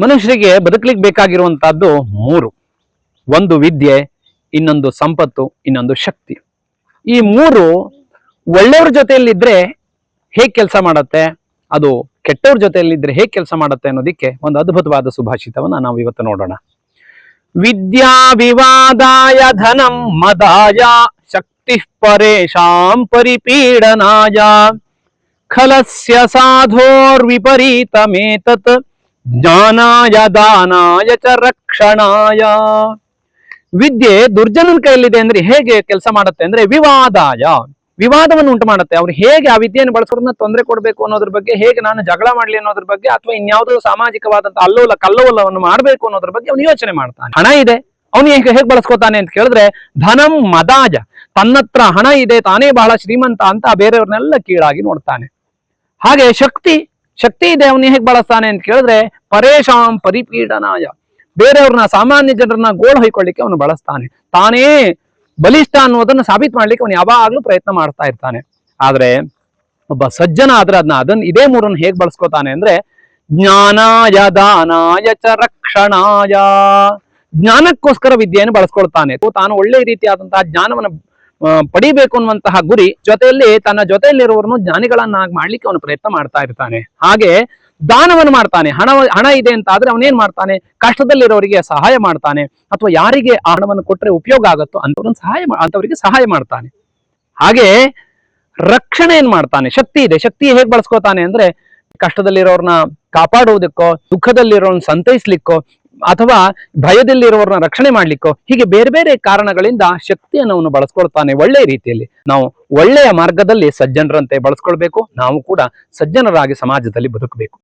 ಮನುಷ್ಯರಿಗೆ ಬದುಕಲಿಕ್ಕೆ ಬೇಕಾಗಿರುವಂತಹದ್ದು ಮೂರು. ಒಂದು ವಿದ್ಯೆ, ಇನ್ನೊಂದು ಸಂಪತ್ತು, ಇನ್ನೊಂದು ಶಕ್ತಿ. ಈ ಮೂರು ಒಳ್ಳೆಯವ್ರ ಜೊತೆಯಲ್ಲಿದ್ರೆ ಹೇಗೆ ಕೆಲಸ ಮಾಡತ್ತೆ, ಅದು ಕೆಟ್ಟವ್ರ ಜೊತೆಯಲ್ಲಿದ್ರೆ ಹೇಗೆ ಕೆಲಸ ಮಾಡತ್ತೆ ಅನ್ನೋದಕ್ಕೆ ಒಂದು ಅದ್ಭುತವಾದ ಸುಭಾಷಿತವನ್ನ ನಾವು ಇವತ್ತು ನೋಡೋಣ. ವಿದ್ಯಾ ವಿವಾದಾಯ ಧನಂ ಮದಾಯ ಶಕ್ತಿ ಪರೇಶಾಂ ಪರಿಪೀಡನಾಯ ಖಲಸ್ಯ ಸಾಧೋರ್ವಿಪರೀತಮೇತತ್ ಜ್ಞಾನಾಯ ದಾನಾಯ ಚ ರಕ್ಷಣಾಯ. ವಿದ್ಯೆ ದುರ್ಜನನ ಕೈಯಲ್ಲಿದೆ ಅಂದ್ರೆ ಹೇಗೆ ಕೆಲಸ ಮಾಡುತ್ತೆ ಅಂದ್ರೆ ವಿವಾದಾಯ, ವಿವಾದವನ್ನು ಉಂಟು ಮಾಡುತ್ತೆ. ಅವ್ರು ಹೇಗೆ ಆ ವಿದ್ಯೆಯನ್ನು ಬಳಸೋದನ್ನ ತೊಂದರೆ ಕೊಡಬೇಕು ಅನ್ನೋದ್ರ ಬಗ್ಗೆ, ಹೇಗೆ ನಾನು ಜಗಳ ಮಾಡ್ಲಿ ಅನ್ನೋದ್ರ ಬಗ್ಗೆ, ಅಥವಾ ಇನ್ಯಾವುದೋ ಸಾಮಾಜಿಕವಾದಂತಹ ಅಲ್ಲೋಲ ಕಲ್ಲೋಲವನ್ನು ಮಾಡಬೇಕು ಅನ್ನೋದ್ರ ಬಗ್ಗೆ ಅವನು ಯೋಚನೆ ಮಾಡ್ತಾನೆ. ಹಣ ಇದೆ, ಅವನು ಹೇಗೆ ಬಳಸ್ಕೋತಾನೆ ಅಂತ ಕೇಳಿದ್ರೆ ಧನಂ ಮದಾಜ, ತನ್ನತ್ರ ಹಣ ಇದೆ, ತಾನೇ ಬಹಳ ಶ್ರೀಮಂತ ಅಂತ ಬೇರೆಯವ್ರನ್ನೆಲ್ಲ ಕೀಳಾಗಿ ನೋಡ್ತಾನೆ. ಹಾಗೆ ಶಕ್ತಿ ಇದೆ, ಅವನು ಹೇಗೆ ಬಳಸ್ತಾನೆ ಅಂತ ಕೇಳಿದ್ರೆ ಪರೇಶಾಂ ಪರಿಪೀಡನಾಯ, ಬೇರೆಯವ್ರನ್ನ ಸಾಮಾನ್ಯ ಜನರನ್ನ ಗೋಳು ಹೊಯ್ಕೊಳ್ಳಿಕ್ಕೆ ಅವನು ಬಳಸ್ತಾನೆ. ತಾನೇ ಬಲಿಷ್ಠ ಅನ್ನೋದನ್ನ ಸಾಬೀತು ಮಾಡ್ಲಿಕ್ಕೆ ಅವನು ಯಾವಾಗ್ಲೂ ಪ್ರಯತ್ನ ಮಾಡ್ತಾ ಇರ್ತಾನೆ. ಆದ್ರೆ ಒಬ್ಬ ಸಜ್ಜನ ಆದ್ರೆ ಅದನ್ನ ಇದೇ ಮೂರನ್ನು ಹೇಗೆ ಬಳಸ್ಕೋತಾನೆ ಅಂದ್ರೆ ಜ್ಞಾನಾಯ ದಾನಾಯ ಚ ರಕ್ಷಣಾಯ, ಜ್ಞಾನಕ್ಕೋಸ್ಕರ ವಿದ್ಯೆಯನ್ನು ಬಳಸ್ಕೊಳ್ತಾನೆ. ತಾನು ಒಳ್ಳೆ ರೀತಿಯಾದಂತಹ ಜ್ಞಾನವನ್ನು ಪಡಿಬೇಕು ಅನ್ನುವಂತಹ ಗುರಿ ಜೊತೆಯಲ್ಲಿ ತನ್ನ ಜೊತೆಯಲ್ಲಿರುವವರನ್ನು ಜ್ಞಾನಿಗಳನ್ನಾಗಿ ಮಾಡ್ಲಿಕ್ಕೆ ಅವನು ಪ್ರಯತ್ನ ಮಾಡ್ತಾ ಇರ್ತಾನೆ. ಹಾಗೆ ದಾನವನ್ನು ಮಾಡ್ತಾನೆ. ಹಣ ಇದೆ ಅಂತ ಆದ್ರೆ ಅವನೇನ್ ಮಾಡ್ತಾನೆ, ಕಷ್ಟದಲ್ಲಿರೋರಿಗೆ ಸಹಾಯ ಮಾಡ್ತಾನೆ, ಅಥವಾ ಯಾರಿಗೆ ಆ ಹಣವನ್ನು ಕೊಟ್ರೆ ಉಪಯೋಗ ಆಗುತ್ತೋ ಅಂತವರಿಗೆ ಸಹಾಯ ಮಾಡ್ತಾನೆ. ಹಾಗೆ ರಕ್ಷಣೆ ಏನ್ ಮಾಡ್ತಾನೆ, ಶಕ್ತಿ ಇದೆ, ಶಕ್ತಿ ಹೇಗೆ ಬಳಸ್ಕೋತಾನೆ ಅಂದ್ರೆ ಕಷ್ಟದಲ್ಲಿರೋರ್ನ ಕಾಪಾಡುವುದಕ್ಕೋ, ದುಃಖದಲ್ಲಿರೋರ್ನ ಸಂತೈಸ್ಲಿಕ್ಕೋ, ಅಥವಾ ಭಯದಲ್ಲಿರೋರ್ನ ರಕ್ಷಣೆ ಮಾಡ್ಲಿಕ್ಕೋ, ಹೀಗೆ ಬೇರೆ ಬೇರೆ ಕಾರಣಗಳಿಂದ ಶಕ್ತಿಯನ್ನು ಅವನು ಬಳಸ್ಕೊಳ್ತಾನೆ ಒಳ್ಳೆಯ ರೀತಿಯಲ್ಲಿ. ನಾವು ಒಳ್ಳೆಯ ಮಾರ್ಗದಲ್ಲಿ ಸಜ್ಜನರಂತೆ ಬಳಸ್ಕೊಳ್ಬೇಕು. ನಾವು ಕೂಡ ಸಜ್ಜನರಾಗಿ ಸಮಾಜದಲ್ಲಿ ಬದುಕಬೇಕು.